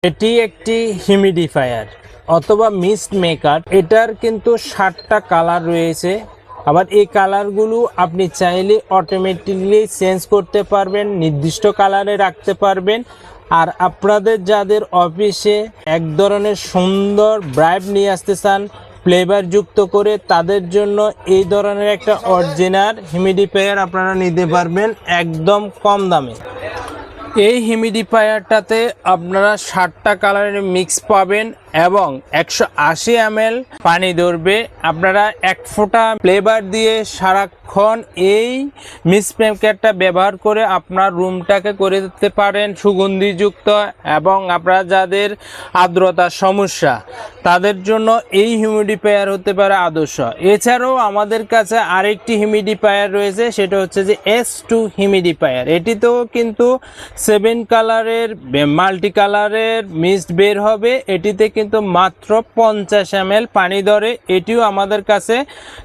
এটি একটি হিউমিডিফায়ার অথবা মিস্ট মেকার। এটার কিন্তু 7টা কালার রয়েছে। আবার এই কালারগুলো আপনি চাইলে অটোমেটিকলি চেঞ্জ করতে পারবেন, নির্দিষ্ট কালারে রাখতে পারবেন। আর আপনাদের যাদের অফিসে এক ধরনের সুন্দর ব্রাইট নিয়ে আসতে চান ফ্লেভার যুক্ত করে, তাদের জন্য এই ধরনের একটা অরিজিনাল হিউমিডিফায়ার আপনারা নিতে পারবেন একদম কম দামে। এই হিউমিডিফায়ারটাতে আপনারা 7টা কালারের মিক্স পাবেন এবং 180 ml পানি ধরবে। আপনারা 1 ফোঁটা ফ্লেভার দিয়ে সারাক্ষণ এই মিস্ট মেকারটা ব্যবহার করে আপনার রুমটাকে করে দিতে পারেন সুগন্ধিযুক্ত। এবং আপনারা যাদের আর্দ্রতার সমস্যা তাদের জন্য এই হিউমিডিফায়ার হতে পারে আদর্শ। এছাড়াও আমাদের কাছে আরেকটি হিউমিডিফায়ার রয়েছে, সেটা হচ্ছে যে S2 হিউমিডিফায়ার। এটিতেও কিন্তু 7 কালারের মাল্টি কালারের মিস্ট বের হবে। এটিতে কিন্তু মাত্র 50 ml পানি ধরে। এটিও আমাদের কাছে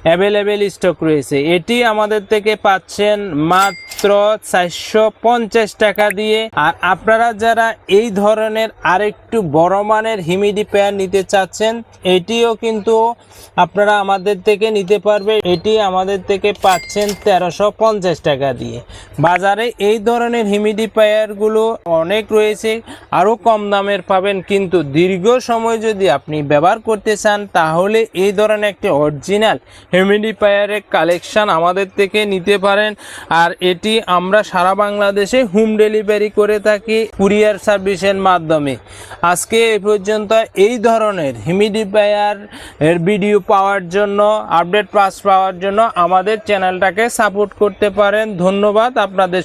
অ্যাভেলেবেল স্টক রয়েছে। এটি আমাদের থেকে পাচ্ছেন মাত্র 450 টাকা দিয়ে। আর আপনারা যারা এই ধরনের আরেকটু বড় মানের হিউমিডিফায়ার নিতে চাচ্ছেন, এটিও কিন্তু আপনারা আমাদের থেকে নিতে পারবে। এটি আমাদের থেকে পাচ্ছেন 1350 টাকা দিয়ে। বাজারে এই ধরনের হিউমিডিফায়ারগুলো অনেক রয়েছে, আরও কম দামের পাবেন। কিন্তু দীর্ঘ সময় যদি আপনি ব্যবহার করতে চান তাহলে এই ধরনের একটি অরিজিনাল হিউমিডিফায়ারের কালেকশন আমাদের থেকে নিতে পারেন। আর এটি আমরা সারা বাংলাদেশে হোম ডেলিভারি করে থাকি কুরিয়ার সার্ভিসের মাধ্যমে। আজকে এই পর্যন্ত। এই ধরনের হিউমিডিফায়ার এর ভিডিও পাওয়ার জন্য, আপডেট পাওয়ার জন্য আমাদের চ্যানেলটাকে সাপোর্ট করতে পারেন। ধন্যবাদ আপনাদের।